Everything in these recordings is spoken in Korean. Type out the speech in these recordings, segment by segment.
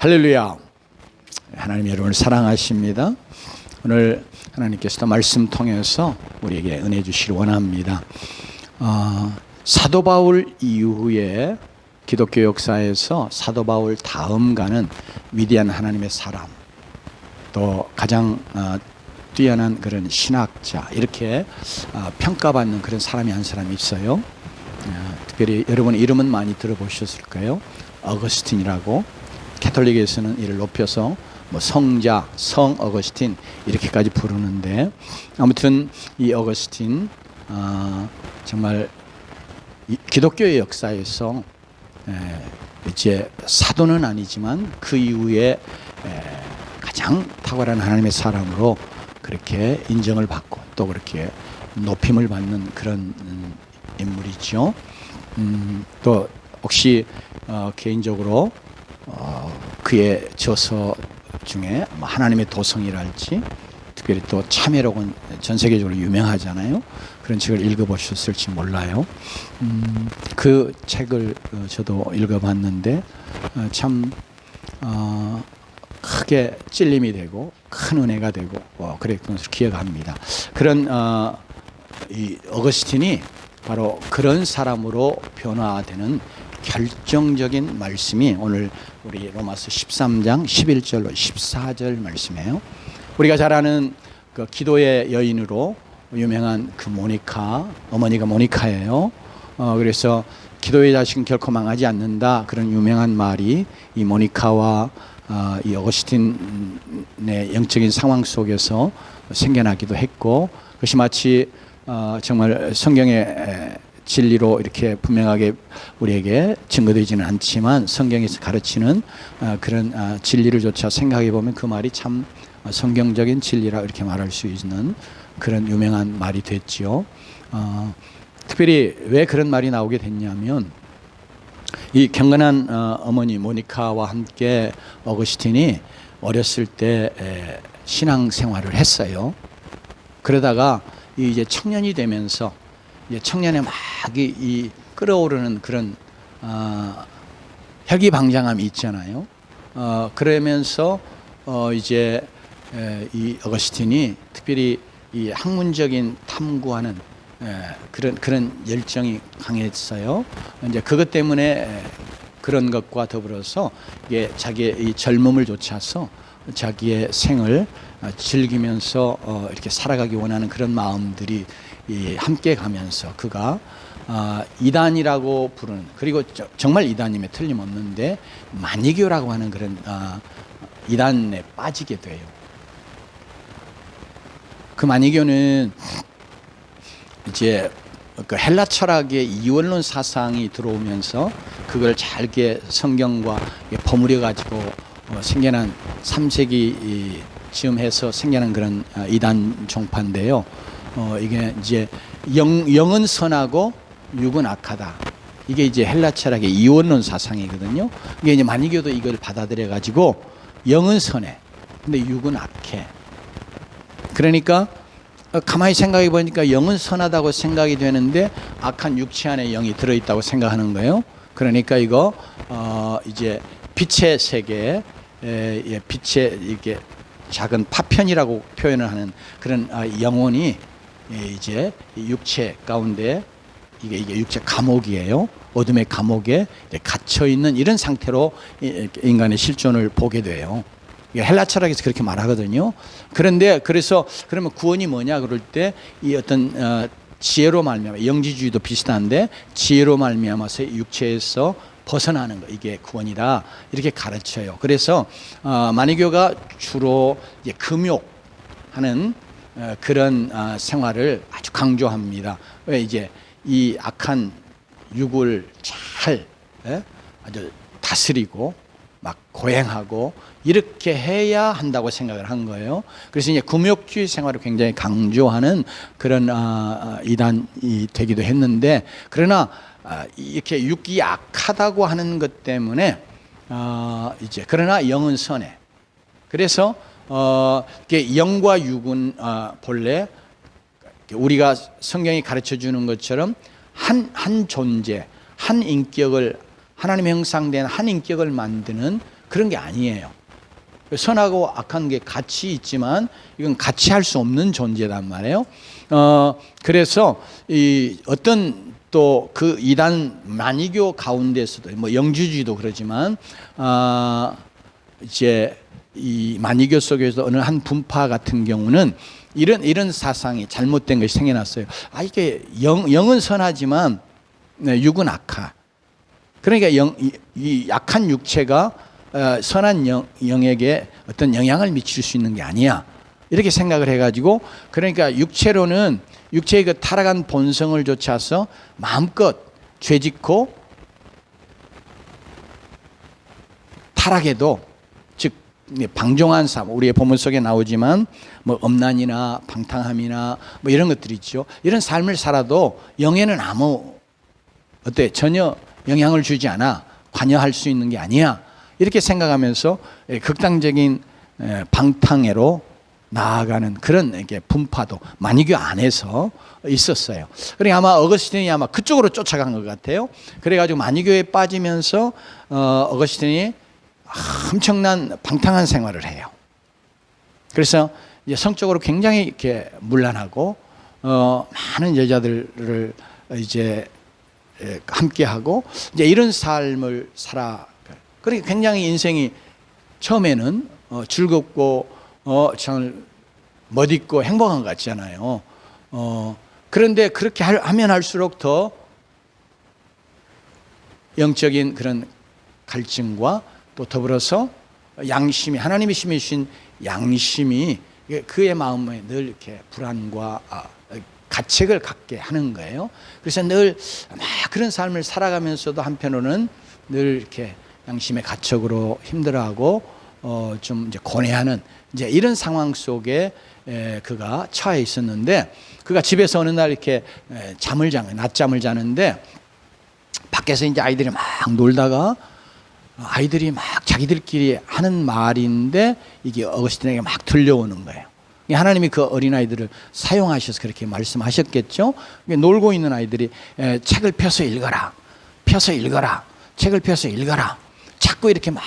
할렐루야. 하나님 여러분을 사랑하십니다. 오늘 하나님께서 말씀 통해서 우리에게 은혜 주시길 원합니다. 사도 바울 이후에 기독교 역사에서 사도 바울 다음 가는 위대한 하나님의 사람, 또 가장 뛰어난 그런 신학자, 이렇게 평가받는 그런 사람이 한 사람이 있어요. 특별히 여러분 이름은 많이 들어보셨을까요? 어거스틴이라고. 가톨릭에서는 이를 높여서 성자, 성 어거스틴 이렇게까지 부르는데, 아무튼 이 어거스틴 정말 기독교의 역사에서 이제 사도는 아니지만 그 이후에 가장 탁월한 하나님의 사람으로 그렇게 인정을 받고 또 그렇게 높임을 받는 그런 인물이죠. 또 혹시 개인적으로 그의 저서 중에 하나님의 도성이랄지, 특별히 또 참회록은 전 세계적으로 유명하잖아요. 그런 책을 읽어보셨을지 몰라요. 그 책을 저도 읽어봤는데 참 크게 찔림이 되고 큰 은혜가 되고 그랬던 것을 기억합니다. 그런 이 어거스틴이 바로 그런 사람으로 변화되는 결정적인 말씀이 오늘 우리 로마서 13장 11절로 14절 말씀이에요. 우리가 잘 아는 그 기도의 여인으로 유명한 그 모니카, 어머니가 모니카예요. 그래서 기도의 자식은 결코 망하지 않는다, 그런 유명한 말이 이 모니카와 이 어거스틴의 영적인 상황 속에서 생겨나기도 했고, 그것이 마치 정말 성경의 진리로 이렇게 분명하게 우리에게 증거되지는 않지만 성경에서 가르치는 그런 진리를 조차 생각해 보면 그 말이 참 성경적인 진리라 이렇게 말할 수 있는 그런 유명한 말이 됐지요. 특별히 왜 그런 말이 나오게 됐냐면, 이 경건한 어머니 모니카와 함께 어거스틴이 어렸을 때 신앙 생활을 했어요. 그러다가 이제 청년이 되면서 이제 청년의 막 이 끌어오르는 그런 혈기방장함이 있잖아요. 그러면서 이제 이 어거스틴이 특별히 이 학문적인 탐구하는 그런 열정이 강했어요. 이제 그것 때문에 그런 것과 더불어서 이게 자기의 이 젊음을 좇아서 자기의 생을 즐기면서 이렇게 살아가기 원하는 그런 마음들이 함께 가면서 그가 이단이라고 부르는, 그리고 정말 이단임에 틀림없는데 마니교라고 하는 그런 이단에 빠지게 돼요. 그 마니교는 이제 그 헬라 철학의 이원론 사상이 들어오면서 그걸 잘게 성경과 버무려 가지고 생겨난 3세기 즈음 해서 생겨난 그런 이단 종파인데요. 이게 이제 영은 선하고 육은 악하다. 이게 이제 헬라 철학의 이원론 사상이거든요. 이게 이제 마니교도 이걸 받아들여 가지고 영은 선해, 근데 육은 악해. 그러니까 가만히 생각해 보니까 영은 선하다고 생각이 되는데 악한 육체 안에 영이 들어 있다고 생각하는 거예요. 그러니까 이거 이제 빛의 세계, 빛의 이게 작은 파편이라고 표현을 하는 그런 영혼이 이제 육체 가운데 이게 육체 감옥이에요. 어둠의 감옥에 갇혀 있는 이런 상태로 인간의 실존을 보게 돼요. 헬라 철학에서 그렇게 말하거든요. 그런데 그래서 그러면 구원이 뭐냐 그럴 때 이 어떤 지혜로 말미암아, 영지주의도 비슷한데 지혜로 말미암아서 육체에서 벗어나는 거, 이게 구원이다 이렇게 가르쳐요. 그래서 마니교가 주로 이제 금욕하는 그런 생활을 아주 강조합니다. 왜 이제 이 악한 육을 잘 아주 다스리고 막 고행하고 이렇게 해야 한다고 생각을 한 거예요. 그래서 이제 금욕주의 생활을 굉장히 강조하는 그런 이단이 되기도 했는데, 그러나 이렇게 육이 악하다고 하는 것 때문에 이제 그러나 영은 선해. 그래서 영과 육은 본래 우리가 성경이 가르쳐 주는 것처럼 한 존재, 한 인격을, 하나님의 형상된 한 인격을 만드는 그런 게 아니에요. 선하고 악한 게 같이 있지만 이건 같이 할 수 없는 존재란 말이에요. 그래서 이 어떤 또 그 이단 만이교 가운데서도 뭐 영주주의도 그러지만 이제 이 만이교 속에서 어느 한 분파 같은 경우는 이런 사상이 잘못된 것이 생겨났어요. 이게 영은 선하지만 육은 악하. 그러니까 이 약한 육체가 선한 영에게 어떤 영향을 미칠 수 있는 게 아니야. 이렇게 생각을 해가지고 그러니까 육체로는 육체의 그 타락한 본성을 좇아서 마음껏 죄짓고 타락해도 즉 방종한 삶 우리의 본문 속에 나오지만 뭐 음란이나 방탕함이나 뭐 이런 것들이 있죠. 이런 삶을 살아도 영에는 아무 전혀 영향을 주지 않아. 관여할 수 있는 게 아니야. 이렇게 생각하면서 극단적인 방탕애로 나아가는 그런 이렇게 분파도 만이교 안에서 있었어요. 그러니까 아마 어거스틴이 아마 그쪽으로 쫓아간 것 같아요. 그래가지고 만이교에 빠지면서 어거스틴이 엄청난 방탕한 생활을 해요. 그래서 이제 성적으로 굉장히 이렇게 문란하고 많은 여자들을 이제 함께하고 이제 이런 삶을 살아. 그러니까 굉장히 인생이 처음에는 즐겁고 정말 멋있고 행복한 것 같잖아요. 그런데 그렇게 하면 할수록 더 영적인 그런 갈증과 또 더불어서 양심이 하나님이 심으신 양심이 그의 마음에 늘 이렇게 불안과 가책을 갖게 하는 거예요. 그래서 늘 그런 삶을 살아가면서도 한편으로는 늘 이렇게 양심의 가책으로 힘들어하고 좀 이제 고뇌하는 이제 이런 상황 속에 그가 처해 있었는데 그가 집에서 어느 날 이렇게 낮잠을 자는데 밖에서 이제 아이들이 막 놀다가 아이들이 막 자기들끼리 하는 말인데 이게 어거스틴에게 막 들려오는 거예요. 하나님이 그 어린아이들을 사용하셔서 그렇게 말씀하셨겠죠. 놀고 있는 아이들이 책을 펴서 읽어라. 책을 펴서 읽어라. 자꾸 이렇게 막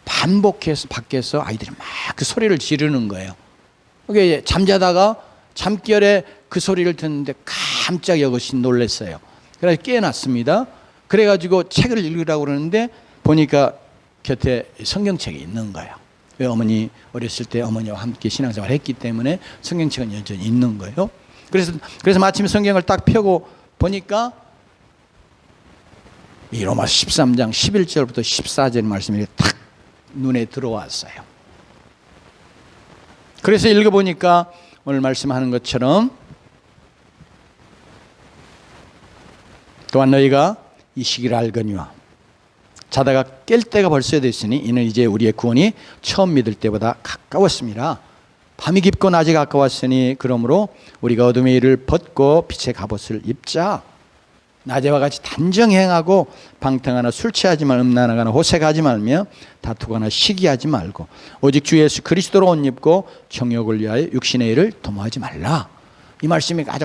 반복해서 밖에서 아이들이 막 그 소리를 지르는 거예요. 그게 잠자다가 잠결에 그 소리를 듣는데 깜짝 어거스틴 놀랐어요. 그래서 깨어났습니다. 그래가지고 책을 읽으라고 그러는데 보니까 곁에 성경책이 있는 거예요. 왜 어머니 어렸을 때 어머니와 함께 신앙생활을 했기 때문에 성경책은 여전히 있는 거예요. 그래서 마침 성경을 딱 펴고 보니까 이 로마서 13장 11절부터 14절 말씀이 탁 눈에 들어왔어요. 그래서 읽어보니까 오늘 말씀하는 것처럼 또한 너희가 이 시기를 알거니와 자다가 깰 때가 벌써 됐으니 이는 이제 우리의 구원이 처음 믿을 때보다 가까웠습니다. 밤이 깊고 낮이 가까웠으니 그러므로 우리가 어둠의 일을 벗고 빛의 갑옷을 입자. 낮에와 같이 단정 행하고 방탕하나 술 취하지 말고 음란하거나 호색하지 말며 다투거나 시기하지 말고 오직 주 예수 그리스도로 옷 입고 정욕을 위하여 육신의 일을 도모하지 말라. 이 말씀이 아주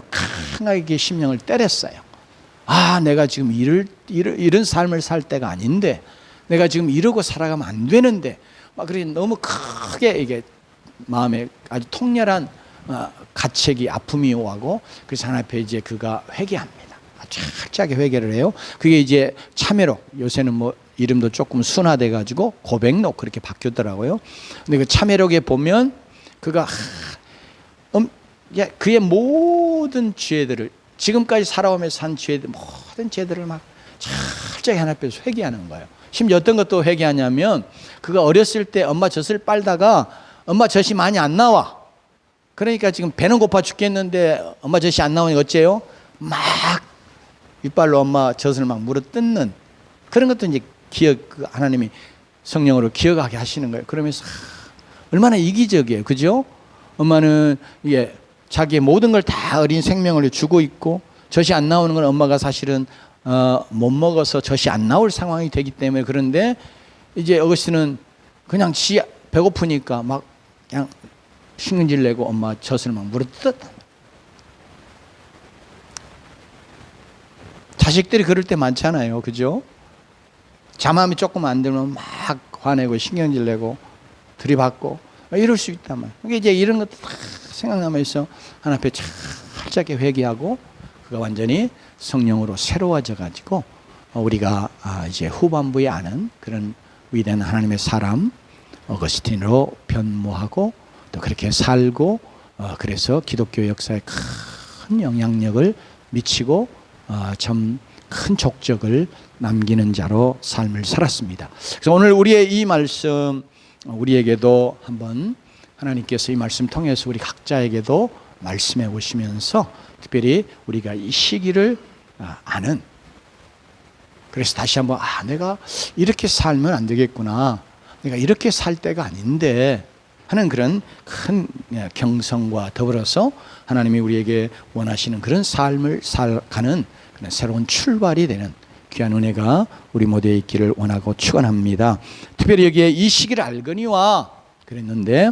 강하게 심령을 때렸어요. 내가 지금 이런 삶을 살 때가 아닌데 내가 지금 이러고 살아가면 안 되는데 막 그렇게 너무 크게 이게 마음에 아주 통렬한 가책이 아픔이 오고 그래서 하나님 앞에 이제 그가 회개합니다. 철저하게 회개를 해요. 그게 이제 참회록 요새는 뭐 이름도 조금 순화돼 가지고 고백록 그렇게 바뀌었더라고요. 근데 그 참회록에 보면 그가 그의 모든 죄들을 지금까지 살아오면서 산 죄들 모든 죄들을 막 철저히 하나님 앞에서 회개하는 거예요. 심지어 어떤 것도 회개하냐면 그가 어렸을 때 엄마 젖을 빨다가 엄마 젖이 많이 안 나와. 그러니까 지금 배는 고파 죽겠는데 엄마 젖이 안 나오니 어째요? 막 이빨로 엄마 젖을 막 물어 뜯는 그런 것도 이제 하나님이 성령으로 기억하게 하시는 거예요. 그러면서 얼마나 이기적이에요. 그죠? 엄마는 이게 자기의 모든 걸 다 어린 생명을 주고 있고 젖이 안 나오는 건 엄마가 사실은 못 먹어서 젖이 안 나올 상황이 되기 때문에 그런데 이제 어거스틴은 그냥 배고프니까 막 그냥 신경질 내고 엄마 젖을 막 물어뜯었다. 자식들이 그럴 때 많잖아요. 그죠? 잠함이 조금 안 들면 막 화내고 신경질 내고 들이받고 이럴 수 있단 말이에요. 그러니까 이제 이런 것도 다 생각나면서 하나님 앞에 철저하게 회개하고 그가 완전히 성령으로 새로워져 가지고 우리가 이제 후반부에 아는 그런 위대한 하나님의 사람 어거스틴으로 변모하고 또 그렇게 살고 그래서 기독교 역사에 큰 영향력을 미치고 참 큰 족적을 남기는 자로 삶을 살았습니다. 그래서 오늘 우리의 이 말씀 우리에게도 한번 하나님께서 이 말씀 통해서 우리 각자에게도 말씀해 오시면서 특별히 우리가 이 시기를 아는, 그래서 다시 한번 내가 이렇게 살면 안 되겠구나, 내가 이렇게 살 때가 아닌데 하는 그런 큰 경성과 더불어서 하나님이 우리에게 원하시는 그런 삶을 살아가는 그런 새로운 출발이 되는 귀한 은혜가 우리 모두에 있기를 원하고 축원합니다. 특별히 여기에 이 시기를 알거니와 그랬는데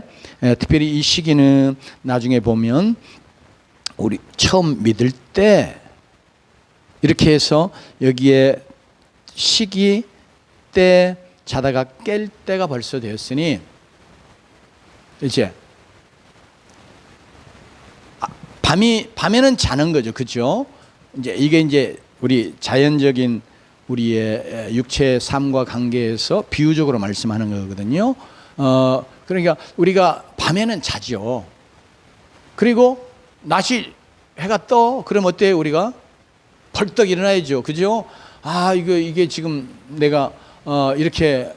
특별히 이 시기는 나중에 보면 우리 처음 믿을 때 이렇게 해서 여기에 시기 때 자다가 깰 때가 벌써 되었으니 이제 밤에는 자는 거죠, 그렇죠? 이제 이게 이제 우리 자연적인 우리의 육체의 삶과 관계에서 비유적으로 말씀하는 거거든요. 그러니까 우리가 밤에는 자죠. 그리고 낮이 해가 떠. 그럼 어때? 우리가 벌떡 일어나야죠, 그죠? 이게 지금 내가 이렇게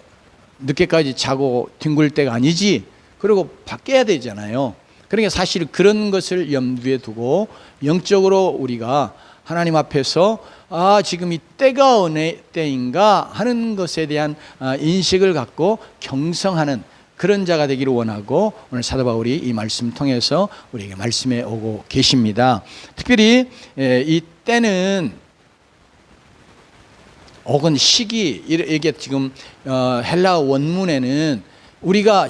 늦게까지 자고 뒹굴 때가 아니지. 그리고 바뀌어야 되잖아요. 그러니까 사실 그런 것을 염두에 두고 영적으로 우리가 하나님 앞에서 지금 이 때가 어느 때인가 하는 것에 대한 인식을 갖고 경성하는 그런 자가 되기를 원하고 오늘 사도 바울이 이 말씀 통해서 우리에게 말씀해 오고 계십니다. 특별히 이 때는 혹은 시기, 이게 지금 헬라 원문에는 우리가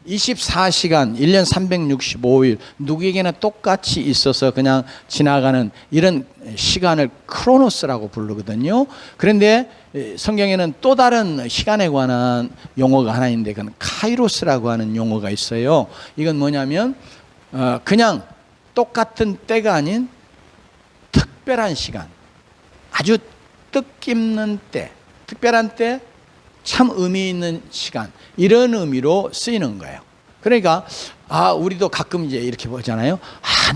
24시간 1년 365일 누구에게나 똑같이 있어서 그냥 지나가는 이런 시간을 크로노스라고 부르거든요. 그런데 성경에는 또 다른 시간에 관한 용어가 하나 있는데 그건 카이로스라고 하는 용어가 있어요. 이건 뭐냐면 그냥 똑같은 때가 아닌 특별한 시간, 아주 뜻깊는 때, 특별한 때, 참 의미 있는 시간, 이런 의미로 쓰이는 거예요. 그러니까 우리도 가끔 이제 이렇게 보잖아요.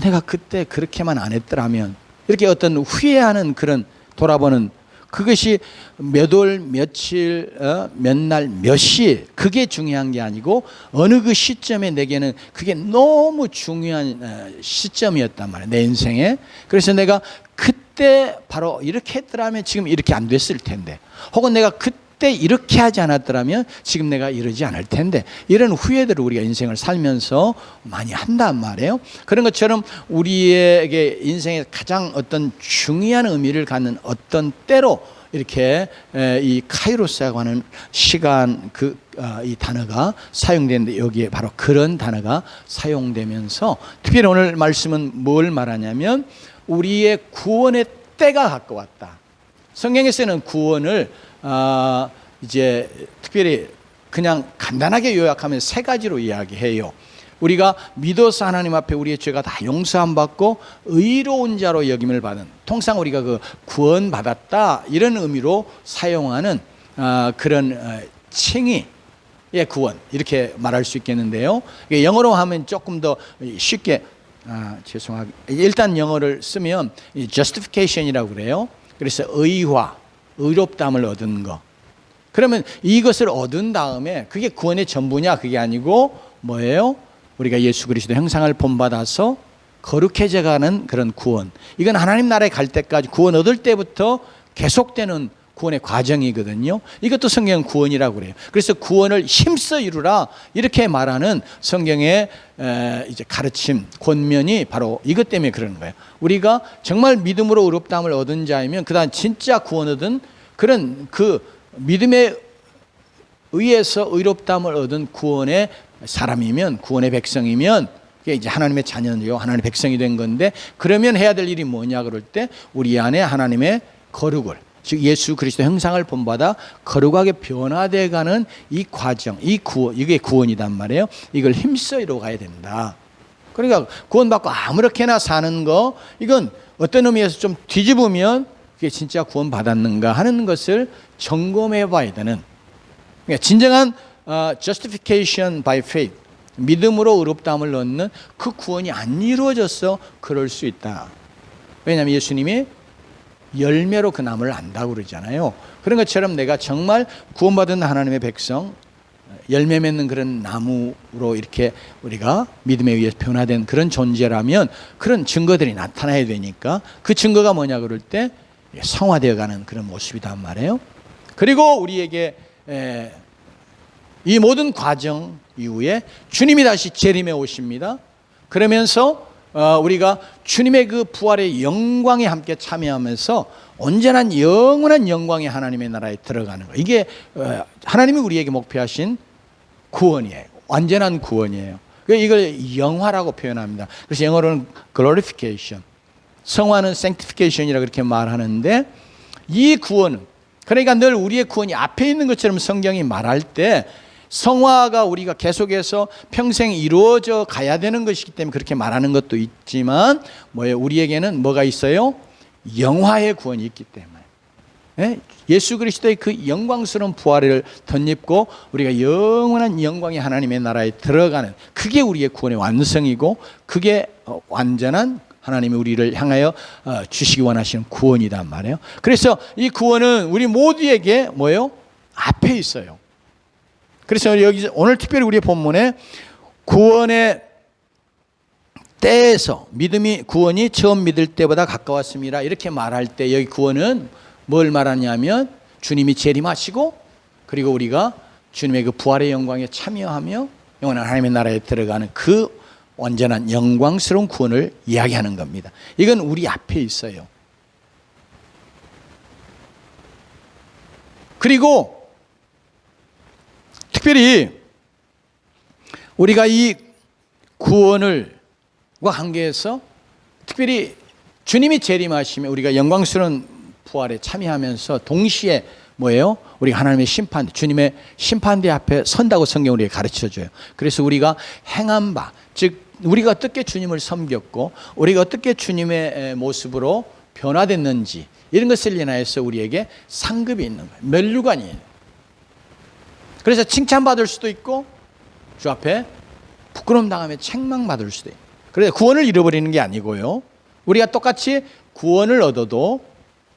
내가 그때 그렇게만 안 했더라면, 이렇게 어떤 후회하는 그런 돌아보는 그것이 몇 월, 며칠, 몇 날, 몇 시, 그게 중요한 게 아니고 어느 그 시점에 내게는 그게 너무 중요한 시점이었단 말이에요, 내 인생에. 그래서 내가 그때 바로 이렇게 했더라면 지금 이렇게 안 됐을 텐데, 혹은 내가 그때 이렇게 하지 않았더라면 지금 내가 이러지 않을 텐데, 이런 후회들을 우리가 인생을 살면서 많이 한단 말이에요. 그런 것처럼 우리에게 인생에 가장 어떤 중요한 의미를 갖는 어떤 때로 이렇게 이 카이로스라고 하는 시간 이 단어가 사용되는데, 여기에 바로 그런 단어가 사용되면서 특별히 오늘 말씀은 뭘 말하냐면 우리의 구원의 때가 가까웠다. 성경에서는 구원을 이제 특별히 그냥 간단하게 요약하면 세 가지로 이야기해요. 우리가 믿어서 하나님 앞에 우리의 죄가 다 용서함 받고 의로운 자로 여김을 받은, 통상 우리가 그 구원 받았다 이런 의미로 사용하는 그런 칭의의 구원, 이렇게 말할 수 있겠는데요. 영어로 하면 조금 더 쉽게 죄송하게 일단 영어를 쓰면 justification이라고 그래요. 그래서 의화, 의롭다함을 얻은 거. 그러면 이것을 얻은 다음에 그게 구원의 전부냐? 그게 아니고 뭐예요? 우리가 예수 그리스도 형상을 본받아서 거룩해져 가는 그런 구원. 이건 하나님 나라에 갈 때까지, 구원 얻을 때부터 계속되는 구원의 과정이거든요. 이것도 성경은 구원이라고 그래요. 그래서 구원을 힘써 이루라 이렇게 말하는 성경의 이제 가르침, 권면이 바로 이것 때문에 그러는 거예요. 우리가 정말 믿음으로 의롭다함을 얻은 자이면, 그다음 진짜 구원 얻은 그런 그 믿음에 의해서 의롭다함을 얻은 구원의 사람이면, 구원의 백성이면, 그게 이제 하나님의 자녀요, 하나님의 백성이 된 건데, 그러면 해야 될 일이 뭐냐 그럴 때 우리 안에 하나님의 거룩을, 즉 예수 그리스도 형상을 본받아 거룩하게 변화되어가는 이 과정, 이 구원, 이게 구원이단 말이에요. 이걸 힘써 이루어 가야 된다. 그러니까 구원받고 아무렇게나 사는 거, 이건 어떤 의미에서 좀 뒤집으면 그게 진짜 구원받았는가 하는 것을 점검해 봐야 되는, 그러니까 진정한 justification by faith, 믿음으로 의롭다함을 얻는 그 구원이 안 이루어져서 그럴 수 있다. 왜냐하면 예수님이 열매로 그 나무를 안다고 그러잖아요. 그런 것처럼 내가 정말 구원받은 하나님의 백성, 열매 맺는 그런 나무로 이렇게 우리가 믿음에 의해서 변화된 그런 존재라면 그런 증거들이 나타나야 되니까, 그 증거가 뭐냐 그럴 때 성화되어가는 그런 모습이단 말이에요. 그리고 우리에게 이 모든 과정 이후에 주님이 다시 재림해 오십니다. 그러면서 우리가 주님의 그 부활의 영광에 함께 참여하면서 온전한 영원한 영광의 하나님의 나라에 들어가는 거, 이게 하나님이 우리에게 목표하신 구원이에요. 완전한 구원이에요. 이걸 영화라고 표현합니다. 그래서 영어로는 glorification, 성화는 sanctification이라고 그렇게 말하는데, 이 구원은, 그러니까 늘 우리의 구원이 앞에 있는 것처럼 성경이 말할 때, 성화가 우리가 계속해서 평생 이루어져 가야 되는 것이기 때문에 그렇게 말하는 것도 있지만, 뭐예요? 우리에게는 뭐가 있어요? 영화의 구원이 있기 때문에, 예수 그리스도의 그 영광스러운 부활을 덧입고 우리가 영원한 영광의 하나님의 나라에 들어가는, 그게 우리의 구원의 완성이고, 그게 완전한 하나님이 우리를 향하여 주시기 원하시는 구원이란 말이에요. 그래서 이 구원은 우리 모두에게 뭐예요? 앞에 있어요. 그래서 여기 오늘 특별히 우리의 본문에 구원의 때에서, 구원이 처음 믿을 때보다 가까웠습니다, 이렇게 말할 때 여기 구원은 뭘 말하냐면 주님이 재림하시고, 그리고 우리가 주님의 그 부활의 영광에 참여하며 영원한 하나님의 나라에 들어가는 그 완전한 영광스러운 구원을 이야기하는 겁니다. 이건 우리 앞에 있어요. 그리고 특별히 우리가 이 구원과 관계해서 특별히 주님이 재림하시면 우리가 영광스러운 부활에 참여하면서 동시에 뭐예요? 우리가 하나님의 심판, 주님의 심판대 앞에 선다고 성경이 우리에게 가르쳐줘요. 그래서 우리가 행한 바, 즉 우리가 어떻게 주님을 섬겼고 우리가 어떻게 주님의 모습으로 변화됐는지, 이런 것을 인하여서 우리에게 상급이 있는 거예요. 면류관이에요. 그래서 칭찬받을 수도 있고 주 앞에 부끄러움 당하며 책망받을 수도 있고. 그래서 구원을 잃어버리는 게 아니고요, 우리가 똑같이 구원을 얻어도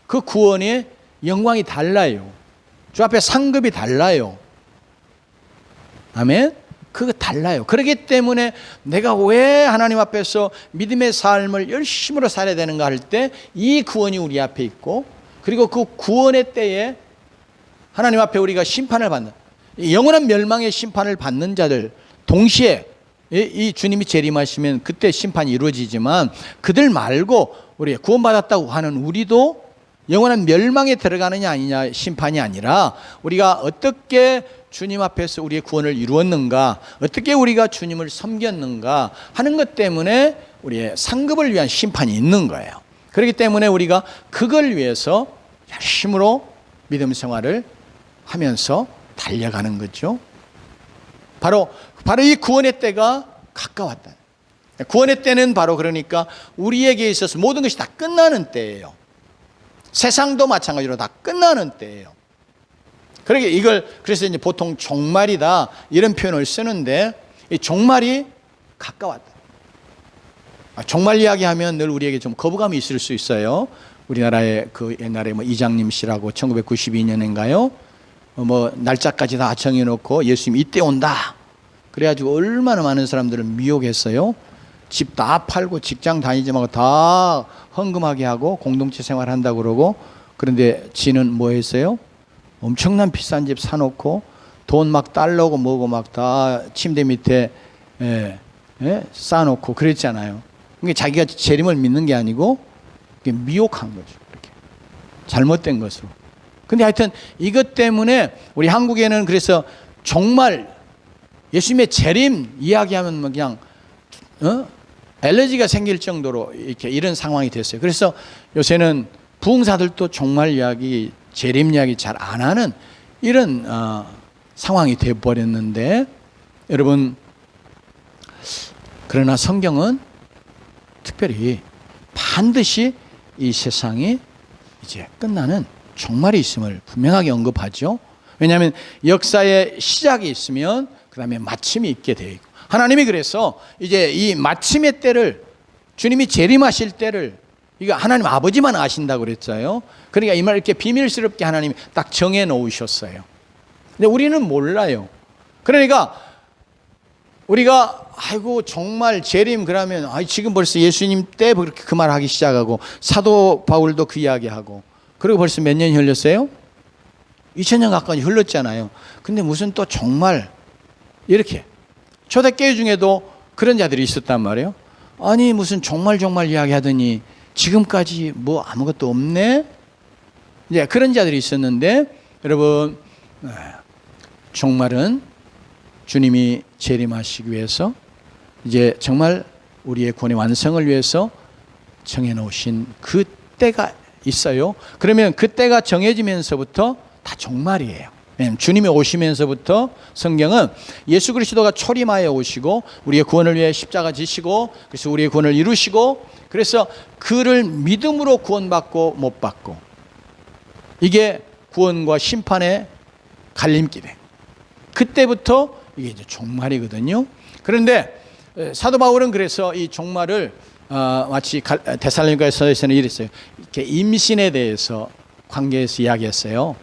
그 구원의 영광이 달라요. 주 앞에 상급이 달라요. 아멘. 그거 달라요. 그렇기 때문에 내가 왜 하나님 앞에서 믿음의 삶을 열심으로 살아야 되는가 할 때 이 구원이 우리 앞에 있고, 그리고 그 구원의 때에 하나님 앞에 우리가 심판을 받는, 영원한 멸망의 심판을 받는 자들, 동시에 이 주님이 재림하시면 그때 심판이 이루어지지만, 그들 말고 우리 구원받았다고 하는 우리도 영원한 멸망에 들어가느냐 아니냐 심판이 아니라, 우리가 어떻게 주님 앞에서 우리의 구원을 이루었는가, 어떻게 우리가 주님을 섬겼는가 하는 것 때문에 우리의 상급을 위한 심판이 있는 거예요. 그렇기 때문에 우리가 그걸 위해서 열심으로 믿음 생활을 하면서 달려가는 거죠. 바로 이 구원의 때가 가까웠다. 구원의 때는 바로 그러니까 우리에게 있어서 모든 것이 다 끝나는 때예요. 세상도 마찬가지로 다 끝나는 때예요. 그러게 그래서 이제 보통 종말이다 이런 표현을 쓰는데, 이 종말이 가까웠다. 종말 이야기하면 늘 우리에게 좀 거부감이 있을 수 있어요. 우리나라의 그 옛날에 이장님 씨라고 1992년인가요? 날짜까지 다 정해놓고 예수님 이때 온다. 그래가지고 얼마나 많은 사람들을 미혹했어요. 집 다 팔고 직장 다니지 말고 다 헌금하게 하고 공동체 생활한다고 그러고, 그런데 지는 뭐 했어요? 엄청난 비싼 집 사놓고 돈 막 달러고 뭐고 막 다 침대 밑에 쌓아놓고 그랬잖아요. 그게 자기가 재림을 믿는 게 아니고 미혹한 거죠. 이렇게 잘못된 것으로. 근데 하여튼 이것 때문에 우리 한국에는 그래서 정말 예수님의 재림 이야기하면 그냥 알러지가 생길 정도로 이렇게 이런 상황이 됐어요. 그래서 요새는 부흥사들도 종말 이야기, 재림 이야기 잘 안 하는 이런 상황이 되어버렸는데, 여러분, 그러나 성경은 특별히 반드시 이 세상이 이제 끝나는 종말이 있음을 분명하게 언급하죠. 왜냐하면 역사의 시작이 있으면 그 다음에 마침이 있게 되어 있고, 하나님이 그래서 이제 이 마침의 때를, 주님이 재림하실 때를 이거 하나님 아버지만 아신다고 그랬어요. 그러니까 이 말 이렇게 비밀스럽게 하나님이 딱 정해 놓으셨어요. 근데 우리는 몰라요. 그러니까 우리가 아이고 정말 재림 그러면 지금 벌써 예수님 때 그렇게 그 말 하기 시작하고, 사도 바울도 그 이야기하고, 그리고 벌써 몇 년이 흘렸어요? 2000년 가까이 흘렀잖아요. 근데 무슨 또 정말 이렇게 초대교회 중에도 그런 자들이 있었단 말이에요. 아니 무슨 정말 이야기하더니 지금까지 뭐 아무것도 없네. 이제 그런 자들이 있었는데, 여러분, 종말은 주님이 재림하시기 위해서 이제 정말 우리의 구원의 완성을 위해서 정해놓으신 그 때가 있어요. 그러면 그 때가 정해지면서부터 다 종말이에요. 왜냐하면 주님이 오시면서부터 성경은 예수 그리스도가 초림하여 오시고 우리의 구원을 위해 십자가 지시고, 그래서 우리의 구원을 이루시고, 그래서 그를 믿음으로 구원받고 못 받고, 이게 구원과 심판의 갈림길에, 그때부터 이게 이제 종말이거든요. 그런데 사도 바울은 그래서 이 종말을 마치 데살로니가서에서는 이랬어요. 이렇게 임신에 대해서 관계에서 이야기했어요.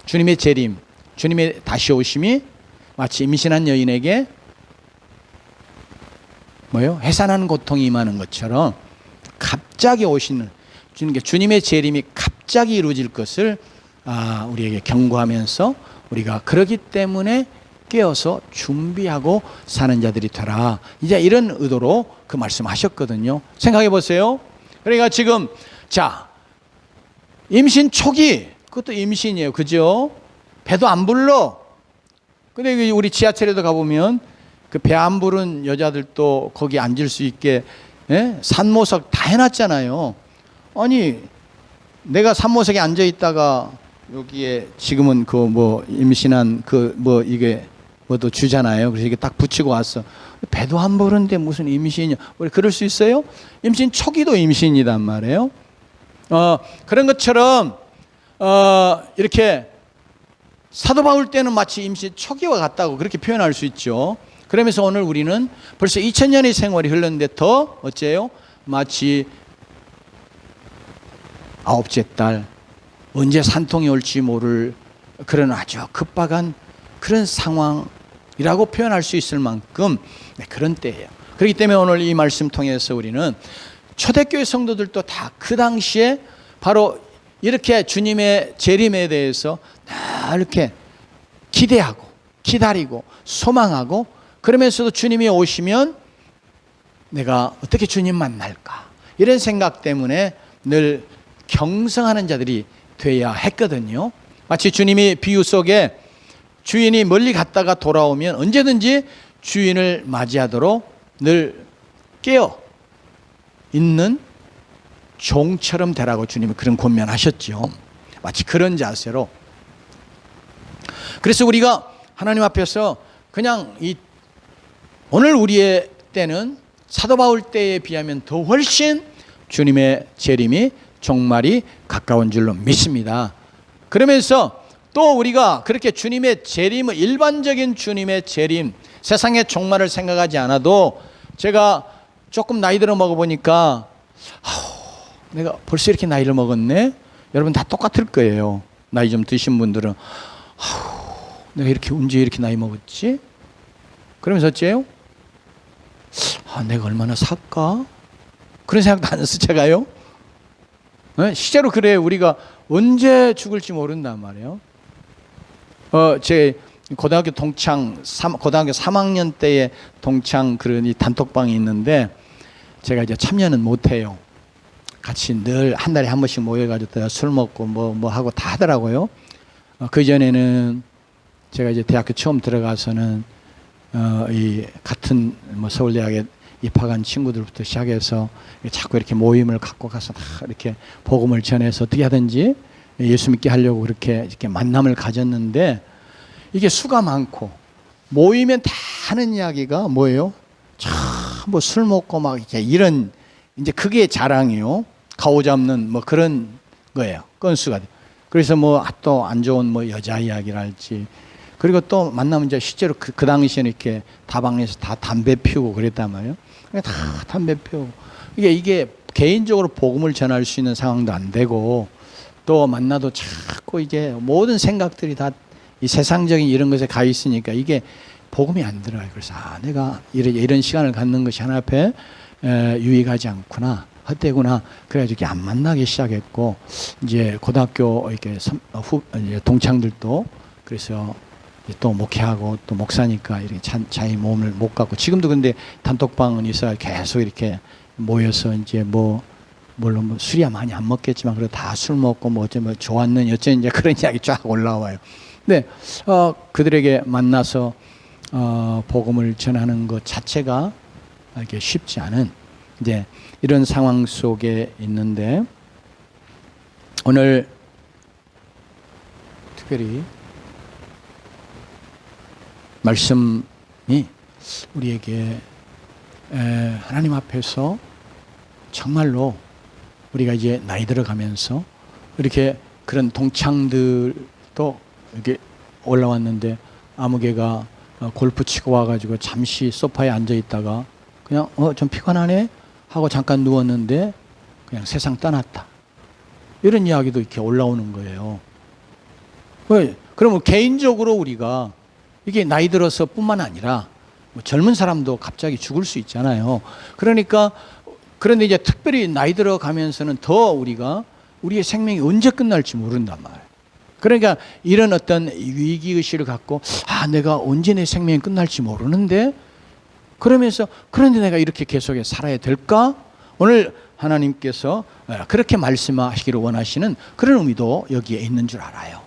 주님의 재림, 주님의 다시 오심이 마치 임신한 여인에게 해산하는 고통이 임하는 것처럼 갑자기 오시는 주님의 재림이 갑자기 이루어질 것을 우리에게 경고하면서, 우리가 그러기 때문에 깨어서 준비하고 사는 자들이 되라, 이제 이런 의도로 그 말씀하셨거든요. 생각해 보세요. 그러니까 지금 임신 초기, 그것도 임신이에요. 그죠? 배도 안 불러. 근데 우리 지하철에도 가보면 그 배 안 부른 여자들도 거기 앉을 수 있게 산모석 다 해놨잖아요. 아니 내가 산모석에 앉아 있다가 여기에 지금은 임신한 이게 뭐도 주잖아요. 그래서 이게 딱 붙이고 왔어. 배도 안 부른데 무슨 임신이냐? 우리 그럴 수 있어요? 임신 초기도 임신이단 말이에요. 그런 것처럼 이렇게 사도 바울 때는 마치 임신 초기와 같다고 그렇게 표현할 수 있죠. 그러면서 오늘 우리는 벌써 2000년의 세월이 흘렀는데 더 어째요? 마치 아홉째 달, 언제 산통이 올지 모를 그런 아주 급박한 그런 상황이라고 표현할 수 있을 만큼 그런 때예요. 그렇기 때문에 오늘 이 말씀 통해서 우리는 초대교회 성도들도 다 그 당시에 바로 이렇게 주님의 재림에 대해서 다 이렇게 기대하고 기다리고 소망하고, 그러면서도 주님이 오시면 내가 어떻게 주님 만날까, 이런 생각 때문에 늘 경성하는 자들이 돼야 했거든요. 마치 주님이 비유 속에 주인이 멀리 갔다가 돌아오면 언제든지 주인을 맞이하도록 늘 깨어 있는 종처럼 되라고 주님은 그런 권면하셨죠. 마치 그런 자세로. 그래서 우리가 하나님 앞에서 그냥 오늘 우리의 때는 사도 바울 때에 비하면 더 훨씬 주님의 재림이 종말이 가까운 줄로 믿습니다. 그러면서 또 우리가 그렇게 주님의 재림을, 일반적인 주님의 재림, 세상의 종말을 생각하지 않아도, 제가 조금 나이 들어 먹어보니까 내가 벌써 이렇게 나이를 먹었네. 여러분 다 똑같을 거예요. 나이 좀 드신 분들은 내가 언제 이렇게 나이 먹었지? 그러면서 어째요? 내가 얼마나 살까? 그런 생각도 안 해서 제가요. 실제로 그래요. 우리가 언제 죽을지 모른단 말이에요. 제 고등학교 동창, 고등학교 3학년 때의 동창 그런 이 단톡방이 있는데, 제가 이제 참여는 못해요. 같이 늘 한 달에 한 번씩 모여가지고 술 먹고 뭐 하고 다 하더라고요. 그 전에는 제가 이제 대학교 처음 들어가서는 이 같은 서울대학에 입학한 친구들부터 시작해서 자꾸 이렇게 모임을 갖고 가서 이렇게 복음을 전해서 어떻게 하든지 예수 믿게 하려고 이렇게 만남을 가졌는데, 이게 수가 많고 모이면 다 하는 이야기가 뭐예요? 뭐 술 먹고 막 이렇게 이런, 이제 그게 자랑이요. 가오 잡는 뭐 그런 거예요. 건수가. 그래서 뭐 또 안 좋은 뭐 여자 이야기랄지, 그리고 또 만나면 이제 실제로 그 당시에는 이렇게 다방에서 다 담배 피우고 그랬단 말이에요. 다 담배 피우고, 이게 개인적으로 복음을 전할 수 있는 상황도 안 되고, 또 만나도 자꾸 이제 모든 생각들이 다 이 세상적인 이런 것에 가 있으니까 이게 복음이 안 들어가요. 그래서 내가 이런 시간을 갖는 것이 하나 앞에 유익하지 않구나, 헛되구나. 그래가지고 이렇게 안 만나기 시작했고, 이제 고등학교 이렇게 이제 동창들도 그래서 또 목회하고 또 목사니까 이렇게 자기 몸을 못 갖고, 지금도 근데 단톡방은 있어요. 계속 이렇게 모여서 이제 물론 뭐 술이야 많이 안 먹겠지만 그래도 다 술 먹고 뭐 좋았는 여튼 이제 그런 이야기 쫙 올라와요. 근데 그들에게 만나서 복음을 전하는 것 자체가 이게 쉽지 않은 이제 이런 상황 속에 있는데, 오늘 특별히 말씀이 우리에게 하나님 앞에서 정말로 우리가 이제 나이 들어가면서 이렇게 그런 동창들도 이렇게 올라왔는데, 아무개가 골프 치고 와가지고 잠시 소파에 앉아 있다가 그냥 좀 피곤하네 하고 잠깐 누웠는데 그냥 세상 떠났다, 이런 이야기도 이렇게 올라오는 거예요. 왜? 그러면 개인적으로 우리가 이게 나이 들어서 뿐만 아니라 뭐 젊은 사람도 갑자기 죽을 수 있잖아요. 그런데 이제 특별히 나이 들어가면서는 더 우리의 생명이 언제 끝날지 모른단 말이에요. 그러니까 이런 어떤 위기의식을 갖고 내가 언제 내 생명이 끝날지 모르는데, 그러면서 그런데 내가 이렇게 계속해서 살아야 될까? 오늘 하나님께서 그렇게 말씀하시기를 원하시는 그런 의미도 여기에 있는 줄 알아요.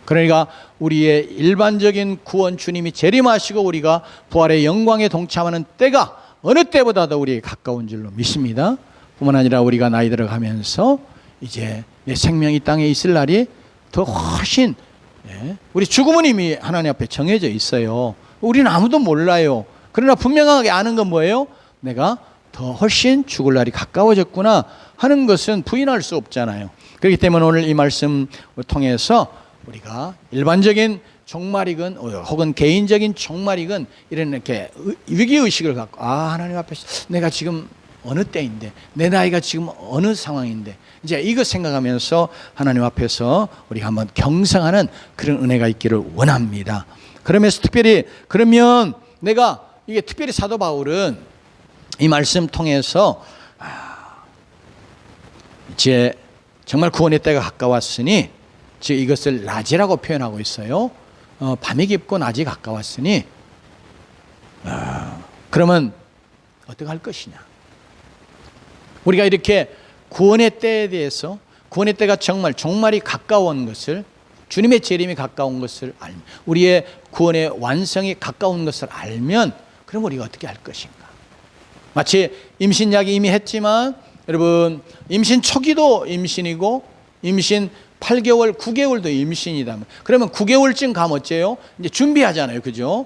그러니까 우리의 일반적인 구원, 주님이 재림하시고 우리가 부활의 영광에 동참하는 때가 어느 때보다도 우리에게 가까운 줄로 믿습니다. 뿐만 아니라 우리가 나이 들어가면서 이제 내 생명이 이 땅에 있을 날이 더 훨씬, 우리 죽음은 이미 하나님 앞에 정해져 있어요. 우리는 아무도 몰라요. 그러나 분명하게 아는 건 뭐예요? 내가 더 훨씬 죽을 날이 가까워졌구나 하는 것은 부인할 수 없잖아요. 그렇기 때문에 오늘 이 말씀을 통해서 우리가 일반적인 종말이건 혹은 개인적인 종말이건 이런 이렇게 위기의식을 갖고 하나님 앞에서 내가 지금 어느 때인데, 내 나이가 지금 어느 상황인데, 이제 이거 생각하면서 하나님 앞에서 우리가 한번 경성하는 그런 은혜가 있기를 원합니다. 그러면서 특별히 그러면 내가 이게 특별히 사도 바울은 이 말씀 통해서 이제 정말 구원의 때가 가까웠으니, 즉 이것을 낮이라고 표현하고 있어요. 밤이 깊고 낮이 가까웠으니 그러면 어떻게 할 것이냐. 우리가 이렇게 구원의 때에 대해서, 구원의 때가 정말 종말이 가까운 것을, 주님의 재림이 가까운 것을 알면, 우리의 구원의 완성이 가까운 것을 알면, 그럼 우리가 어떻게 할 것인가. 마치 임신 이야기 이미 했지만, 여러분 임신 초기도 임신이고 임신 8개월, 9개월도 임신이다. 그러면 9개월쯤 가면 어째요? 이제 준비하잖아요. 그죠?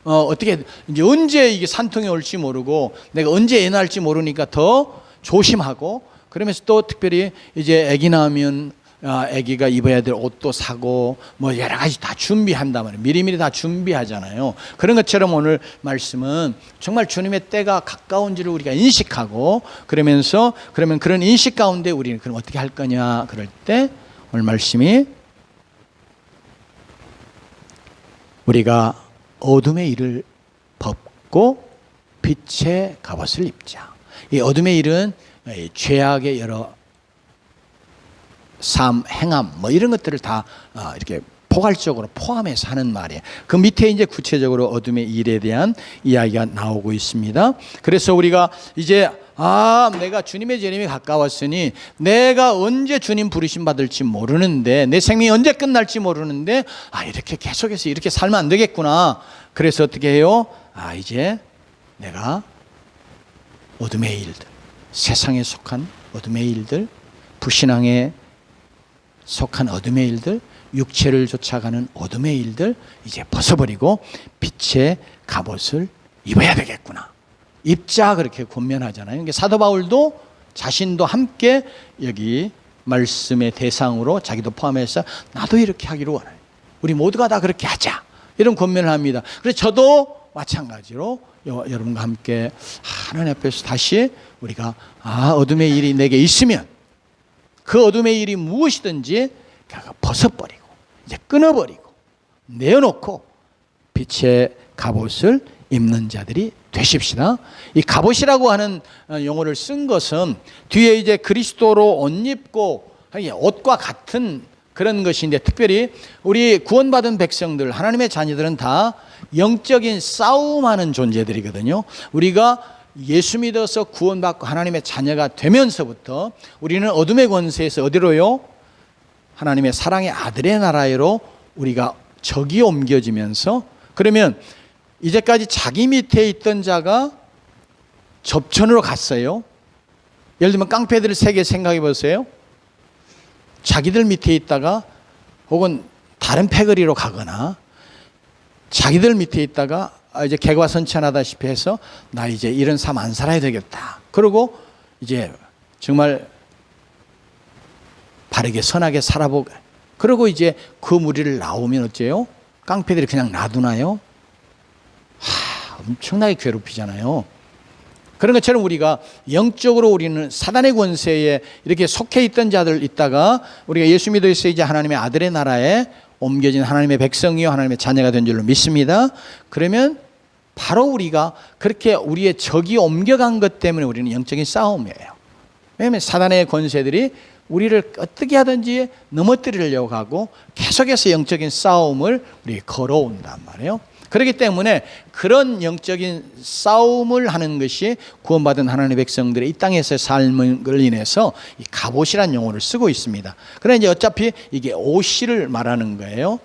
어떻게, 이제 언제 이게 산통이 올지 모르고 내가 언제 애 낳을지 모르니까 더 조심하고, 그러면서 또 특별히 이제 아기 낳으면 아기가 입어야 될 옷도 사고 뭐 여러 가지 다 준비한단 말이에요. 미리미리 다 준비하잖아요. 그런 것처럼 오늘 말씀은 정말 주님의 때가 가까운지를 우리가 인식하고, 그러면 그런 인식 가운데 우리는 그럼 어떻게 할 거냐. 그럴 때 오늘 말씀이 우리가 어둠의 일을 벗고 빛의 갑옷을 입자. 이 어둠의 일은 죄악의 여러 삶, 행함 뭐 이런 것들을 다 이렇게 포괄적으로 포함해서 하는 말이에요. 그 밑에 이제 구체적으로 어둠의 일에 대한 이야기가 나오고 있습니다. 그래서 우리가 이제 내가 주님의 재림이 가까웠으니 내가 언제 주님 부르심 받을지 모르는데, 내 생명이 언제 끝날지 모르는데 이렇게 계속해서 이렇게 살면 안 되겠구나. 그래서 어떻게 해요? 이제 내가 어둠의 일들, 세상에 속한 어둠의 일들, 불신앙에 속한 어둠의 일들, 육체를 쫓아가는 어둠의 일들 이제 벗어버리고 빛의 갑옷을 입어야 되겠구나. 입자 그렇게 권면하잖아요. 그러니까 사도 바울도 자신도 함께 여기 말씀의 대상으로 자기도 포함해서 나도 이렇게 하기를 원해요. 우리 모두가 다 그렇게 하자. 이런 권면을 합니다. 그래서 저도 마찬가지로 여러분과 함께 하나님 앞에서 다시 우리가 어둠의 일이 내게 있으면 그 어둠의 일이 무엇이든지 벗어버리고 이제 끊어버리고 내어놓고 빛의 갑옷을 입는 자들이 되십시다. 이 갑옷이라고 하는 용어를 쓴 것은 뒤에 이제 그리스도로 옷 입고 옷과 같은 그런 것인데, 특별히 우리 구원받은 백성들, 하나님의 자녀들은 다 영적인 싸움하는 존재들이거든요. 우리가 예수 믿어서 구원받고 하나님의 자녀가 되면서부터 우리는 어둠의 권세에서 어디로요? 하나님의 사랑의 아들의 나라로 우리가 적이 옮겨지면서, 그러면 이제까지 자기 밑에 있던 자가 접천으로 갔어요. 예를 들면 깡패들 세계 생각해 보세요. 자기들 밑에 있다가 혹은 다른 패거리로 가거나 자기들 밑에 있다가 이제 개과선천하다시피 해서 나 이제 이런 삶 안 살아야 되겠다. 그러고 이제 정말 바르게 선하게 살아보고, 그러고 이제 그 무리를 나오면 어째요? 깡패들이 그냥 놔두나요? 엄청나게 괴롭히잖아요. 그런 것처럼 우리가 영적으로 우리는 사단의 권세에 이렇게 속해 있던 자들 있다가 우리가 예수 믿어서 이제 하나님의 아들의 나라에 옮겨진 하나님의 백성이요 하나님의 자녀가 된 줄로 믿습니다. 그러면 바로 우리가 그렇게 우리의 적이 옮겨간 것 때문에 우리는 영적인 싸움이에요. 왜냐하면 사단의 권세들이 우리를 어떻게 하든지 넘어뜨리려고 하고 계속해서 영적인 싸움을 우리 걸어온단 말이에요. 그렇기 때문에 그런 영적인 싸움을 하는 것이 구원받은 하나님의 백성들의 이 땅에서의 삶을 인해서 이 갑옷이라는 용어를 쓰고 있습니다. 그러나 이제 어차피 이게 옷을 말하는 거예요.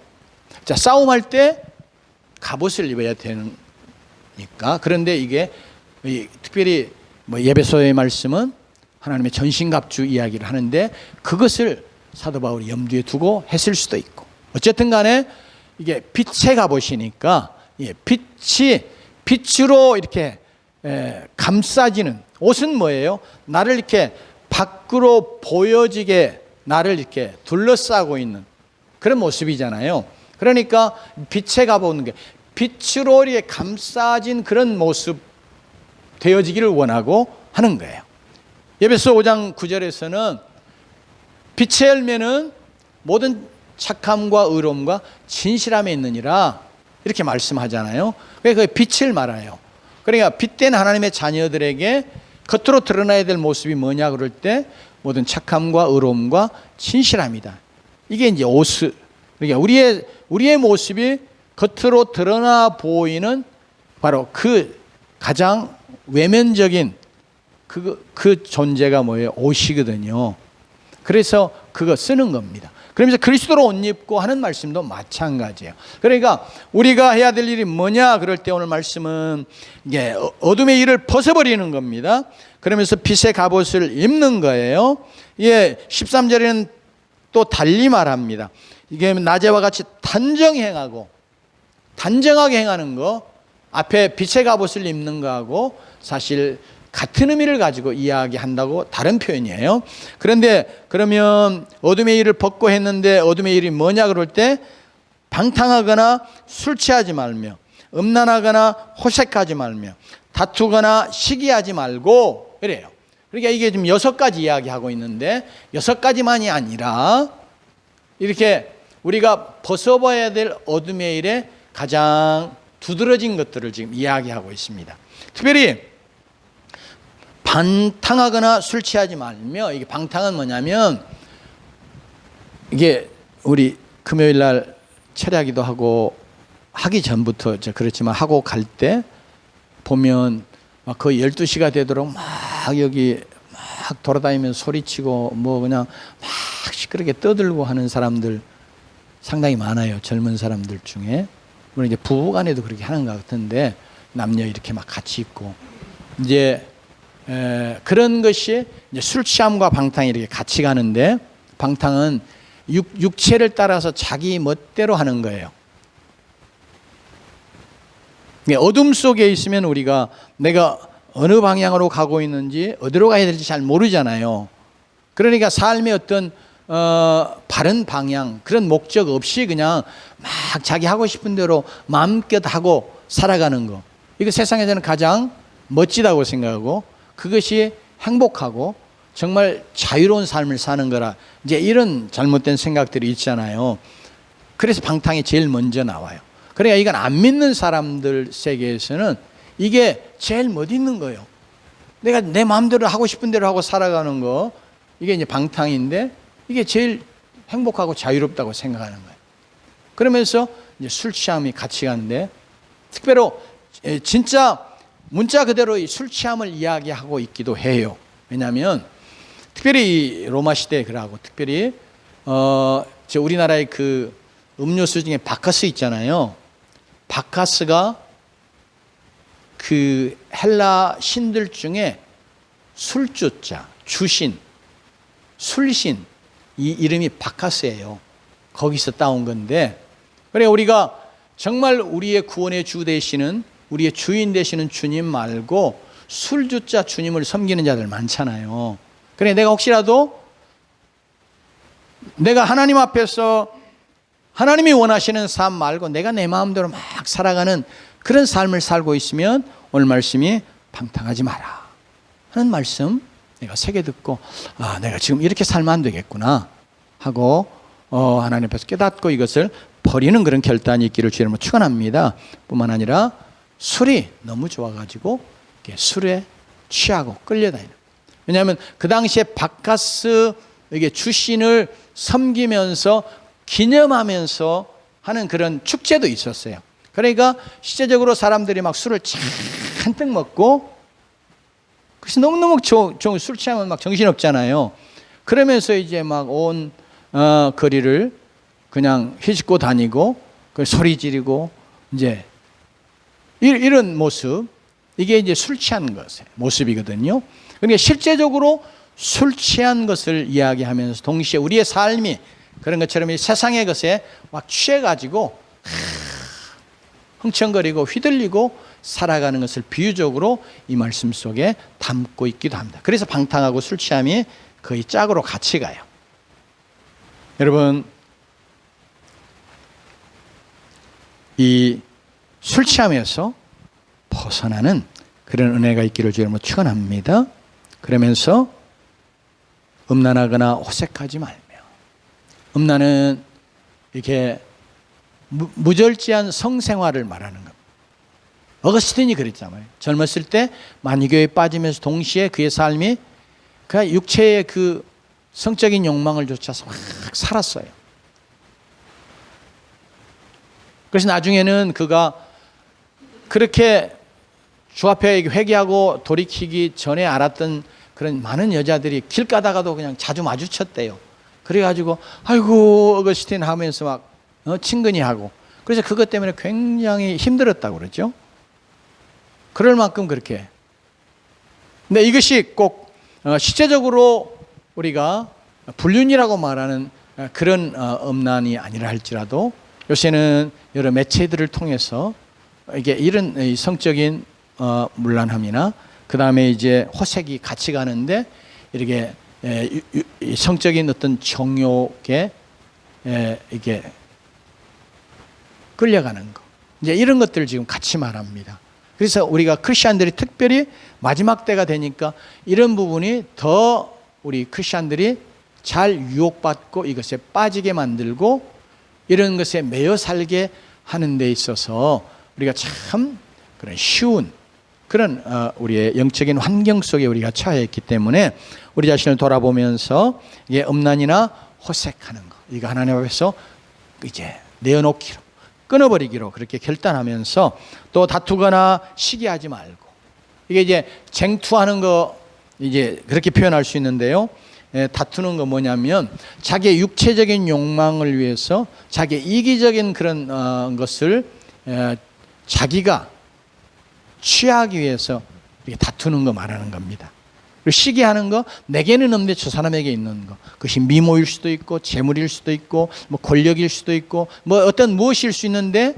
자, 싸움할 때 갑옷을 입어야 되니까. 그런데 이게 특별히 예배소의 말씀은 하나님의 전신갑주 이야기를 하는데 그것을 사도 바울이 염두에 두고 했을 수도 있고, 어쨌든 간에 이게 빛의 갑옷이니까 빛으로 이렇게 감싸지는 옷은 뭐예요? 나를 이렇게 밖으로 보여지게 나를 이렇게 둘러싸고 있는 그런 모습이잖아요. 그러니까 빛의 갑옷은 게 빛으로 이렇게 감싸진 그런 모습 되어지기를 원하고 하는 거예요. 에베소 5장 9절에서는 빛의 열매는 모든 착함과 의로움과 진실함에 있느니라 이렇게 말씀하잖아요. 그러니까 그 빛을 말해요. 그러니까 빛된 하나님의 자녀들에게 겉으로 드러나야 될 모습이 뭐냐 그럴 때 모든 착함과 의로움과 진실함이다. 이게 이제 옷을, 그러니까 우리의 모습이 겉으로 드러나 보이는 바로 그 가장 외면적인 그 존재가 뭐예요? 옷이거든요. 그래서 그거 쓰는 겁니다. 그러면서 그리스도로 옷 입고 하는 말씀도 마찬가지예요. 그러니까 우리가 해야 될 일이 뭐냐 그럴 때 오늘 말씀은 이게 어둠의 일을 벗어버리는 겁니다. 그러면서 빛의 갑옷을 입는 거예요. 예, 13절에는 또 달리 말합니다. 이게 낮에와 같이 단정하게 행하는 거, 앞에 빛의 갑옷을 입는 거하고 사실 같은 의미를 가지고 이야기한다고 다른 표현이에요. 그런데 그러면 어둠의 일을 벗고 했는데 어둠의 일이 뭐냐 그럴 때 방탕하거나 술 취하지 말며 음란하거나 호색하지 말며 다투거나 시기하지 말고 이래요. 그러니까 이게 지금 6가지 이야기하고 있는데 6가지만이 아니라 이렇게 우리가 벗어봐야 될 어둠의 일에 가장 두드러진 것들을 지금 이야기하고 있습니다. 특별히 방탕하거나 술 취하지 말며, 이게 방탕은 뭐냐면 이게 우리 금요일 날 철야기도 하고 하기 전부터 그렇지만 하고 갈 때 보면 막 거의 12시가 되도록 막 여기 막 돌아다니면서 소리치고 뭐 그냥 막 시끄럽게 떠들고 하는 사람들 상당히 많아요. 젊은 사람들 중에. 물론 이제 부부간에도 그렇게 하는 것 같은데 남녀 이렇게 막 같이 있고 이제 그런 것이 이제 술 취함과 방탕이 이렇게 같이 가는데, 방탕은 육체를 따라서 자기 멋대로 하는 거예요. 어둠 속에 있으면 우리가 내가 어느 방향으로 가고 있는지, 어디로 가야 될지 잘 모르잖아요. 그러니까 삶의 어떤 바른 방향, 그런 목적 없이 그냥 막 자기 하고 싶은 대로 마음껏 하고 살아가는 거, 이거 세상에서는 가장 멋지다고 생각하고, 그것이 행복하고 정말 자유로운 삶을 사는 거라, 이제 이런 잘못된 생각들이 있잖아요. 그래서 방탕이 제일 먼저 나와요. 그러니까 이건 안 믿는 사람들 세계에서는 이게 제일 멋있는 거예요. 내가 내 마음대로 하고 싶은 대로 하고 살아가는 거, 이게 이제 방탕인데, 이게 제일 행복하고 자유롭다고 생각하는 거예요. 그러면서 이제 술 취함이 같이 가는데, 특별히 진짜 문자 그대로 이 술 취함을 이야기하고 있기도 해요. 왜냐하면 특별히 로마 시대에 그러고, 특별히 우리나라의 그 음료수 중에 바카스 있잖아요. 바카스가 그 헬라 신들 중에 술주자, 주신, 술신, 이 이름이 바카스예요. 거기서 따온 건데, 그래 우리가 정말 우리의 구원의 주 되시는, 우리의 주인 되시는 주님 말고 술주자 주님을 섬기는 자들 많잖아요. 그래 내가 혹시라도 내가 하나님 앞에서 하나님이 원하시는 삶 말고 내가 내 마음대로 막 살아가는 그런 삶을 살고 있으면, 오늘 말씀이 방탕하지 마라 하는 말씀 내가 새겨 듣고, 내가 지금 이렇게 살면 안 되겠구나 하고 하나님 앞에서 깨닫고 이것을 버리는 그런 결단이 있기를 주님으로 축원합니다. 뿐만 아니라 술이 너무 좋아가지고 술에 취하고 끌려다니는. 왜냐하면 그 당시에 바카스 이게 주신을 섬기면서 기념하면서 하는 그런 축제도 있었어요. 그러니까 시대적으로 사람들이 막 술을 잔뜩 먹고, 그래서 너무너무 술 취하면 막 정신없잖아요. 그러면서 이제 막 온 거리를 그냥 휘짓고 다니고 소리 지르고, 이제 이런 모습, 이게 이제 술 취한 것의 모습이거든요. 그러니까 실제적으로 술 취한 것을 이야기하면서 동시에 우리의 삶이 그런 것처럼 이 세상의 것에 막 취해가지고 흥청거리고 휘둘리고 살아가는 것을 비유적으로 이 말씀 속에 담고 있기도 합니다. 그래서 방탕하고 술 취함이 거의 짝으로 같이 가요. 여러분, 이 술 취함에서 벗어나는 그런 은혜가 있기를 주님으로 축원합니다. 그러면서 음란하거나 호색하지 말며, 음란은 이렇게 무절제한 성생활을 말하는 겁니다. 어거스틴이 그랬잖아요. 젊었을 때 만이교에 빠지면서 동시에 그의 삶이 그냥 육체의 그 성적인 욕망을 쫓아서 막 살았어요. 그래서 나중에는 그가 그렇게 주 앞에 회개하고 돌이키기 전에 알았던 그런 많은 여자들이 길 가다가도 그냥 자주 마주쳤대요. 그래가지고 아이고 어거스틴 하면서 막 친근히 하고, 그래서 그것 때문에 굉장히 힘들었다고 그러죠. 그럴 만큼 그렇게. 근데 이것이 꼭 실제적으로 우리가 불륜이라고 말하는 그런 음란이 아니라 할지라도, 요새는 여러 매체들을 통해서 이게 이런 성적인 문란함이나 그 다음에 이제 호색이 같이 가는데, 이렇게 성적인 어떤 정욕에 이게 끌려가는 거, 이제 이런 것들을 지금 같이 말합니다. 그래서 우리가 크리스천들이 특별히 마지막 때가 되니까 이런 부분이 더 우리 크리스천들이 잘 유혹받고 이것에 빠지게 만들고 이런 것에 매여 살게 하는 데 있어서 우리가 참 그런 쉬운 그런 우리의 영적인 환경 속에 우리가 처해 있기 때문에 우리 자신을 돌아보면서 이게 음란이나 호색하는 거, 이거 하나님 앞에서 이제 내어놓기로, 끊어버리기로 그렇게 결단하면서, 또 다투거나 시기하지 말고, 이게 이제 쟁투하는 거 이제 그렇게 표현할 수 있는데요. 다투는 거 뭐냐면 자기의 육체적인 욕망을 위해서 자기의 이기적인 그런 것을 자기가 취하기 위해서 이렇게 다투는 거 말하는 겁니다. 그리고 시기하는 거, 내게는 없는데 저 사람에게 있는 거. 그것이 미모일 수도 있고 재물일 수도 있고 뭐 권력일 수도 있고 뭐 어떤 무엇일 수 있는데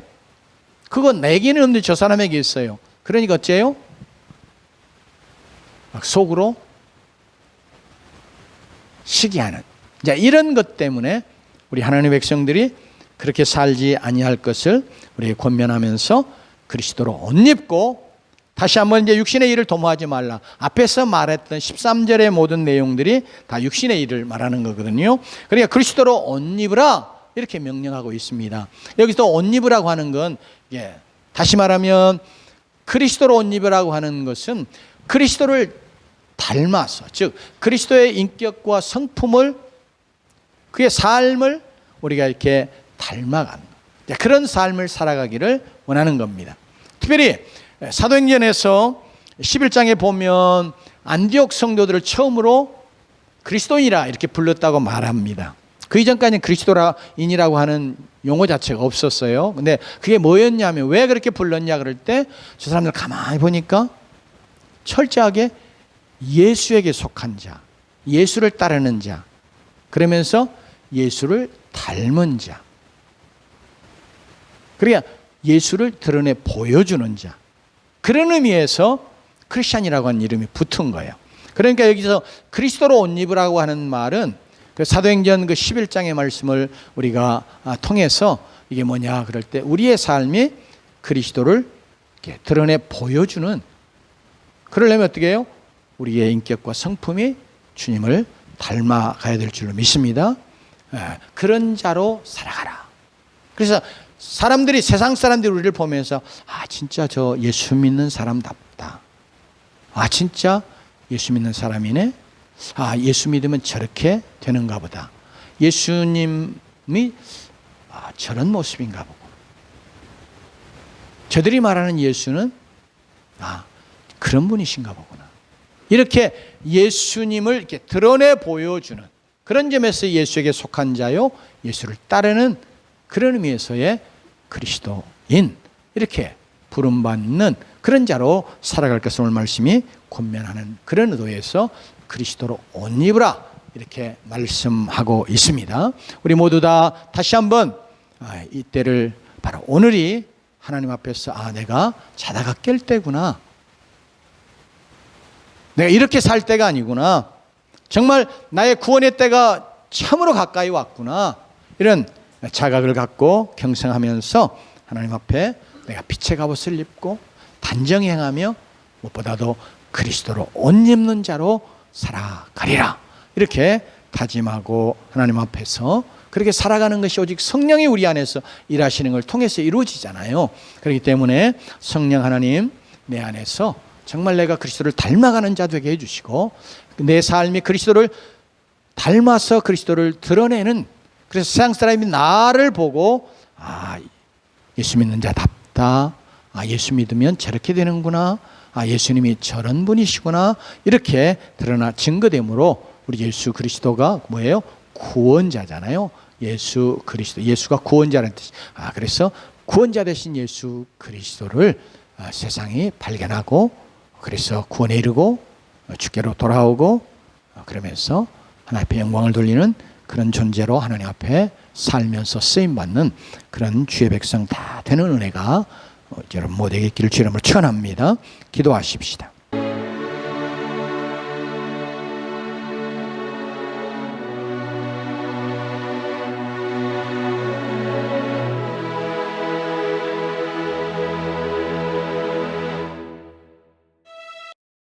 그거 내게는 없는데 저 사람에게 있어요. 그러니까 어째요? 막 속으로 시기하는. 자, 이런 것 때문에 우리 하나님의 백성들이 그렇게 살지 아니할 것을 우리에게 권면하면서 그리스도로 옷 입고, 다시 한번 이제 육신의 일을 도모하지 말라. 앞에서 말했던 13절의 모든 내용들이 다 육신의 일을 말하는 거거든요. 그러니까 그리스도로 옷 입으라 이렇게 명령하고 있습니다. 여기서 옷 입으라고 하는 건 다시 말하면 그리스도로 옷 입으라고 하는 것은 그리스도를 닮아서, 즉 그리스도의 인격과 성품을, 그의 삶을 우리가 이렇게 닮아가는 그런 삶을 살아가기를 원하는 겁니다. 특별히 사도행전에서 11장에 보면 안디옥 성도들을 처음으로 그리스도인이라 이렇게 불렀다고 말합니다. 그 이전까지는 그리스도인이라고 하는 용어 자체가 없었어요. 근데 그게 뭐였냐면, 왜 그렇게 불렀냐 그럴 때 저 사람들 가만히 보니까 철저하게 예수에게 속한 자, 예수를 따르는 자, 그러면서 예수를 닮은 자, 그러니까 예수를 드러내 보여주는 자, 그런 의미에서 크리스찬이라고 하는 이름이 붙은 거예요. 그러니까 여기서 그리스도로 옷 입으라고 하는 말은 그 사도행전 그 11장의 말씀을 우리가 통해서 이게 뭐냐 그럴 때 우리의 삶이 그리스도를 이렇게 드러내 보여주는, 그러려면 어떻게 해요? 우리의 인격과 성품이 주님을 닮아가야 될 줄로 믿습니다. 그런 자로 살아가라. 그래서 사람들이, 세상 사람들이 우리를 보면서 진짜 저 예수 믿는 사람답다. 진짜 예수 믿는 사람이네. 예수 믿으면 저렇게 되는가 보다. 예수님이 저런 모습인가 보고. 저들이 말하는 예수는 그런 분이신가 보구나. 이렇게 예수님을 이렇게 드러내 보여주는 그런 점에서 예수에게 속한 자요, 예수를 따르는 그런 의미에서의 그리스도인, 이렇게 부름받는 그런 자로 살아갈 것을 오늘 말씀이 권면하는 그런 의도에서 그리스도로 옷 입으라 이렇게 말씀하고 있습니다. 우리 모두 다 다시 한번 이때를, 바로 오늘이 하나님 앞에서 내가 자다가 깰 때구나, 내가 이렇게 살 때가 아니구나, 정말 나의 구원의 때가 참으로 가까이 왔구나, 이런 자각을 갖고 경성하면서 하나님 앞에 내가 빛의 갑옷을 입고 단정히 행하며 무엇보다도 그리스도로 옷 입는 자로 살아가리라, 이렇게 다짐하고 하나님 앞에서 그렇게 살아가는 것이 오직 성령이 우리 안에서 일하시는 걸 통해서 이루어지잖아요. 그렇기 때문에 성령 하나님 내 안에서 정말 내가 그리스도를 닮아가는 자 되게 해주시고, 내 삶이 그리스도를 닮아서 그리스도를 드러내는, 그래서 세상 사람이 나를 보고 예수 믿는 자답다, 예수 믿으면 저렇게 되는구나, 예수님이 저런 분이시구나, 이렇게 드러나 증거됨으로 우리 예수 그리스도가 뭐예요? 구원자잖아요. 예수 그리스도, 예수가 구원자라는 뜻. 그래서 구원자 되신 예수 그리스도를 세상이 발견하고, 그래서 구원에 이르고 주께로 돌아오고, 그러면서 하나님 앞에 영광을 돌리는 그런 존재로 하나님 앞에 살면서 쓰임받는 그런 주의 백성 다 되는 은혜가 여러분 모두에게 있기를 주의 이름으로 축원합니다. 기도하십시다.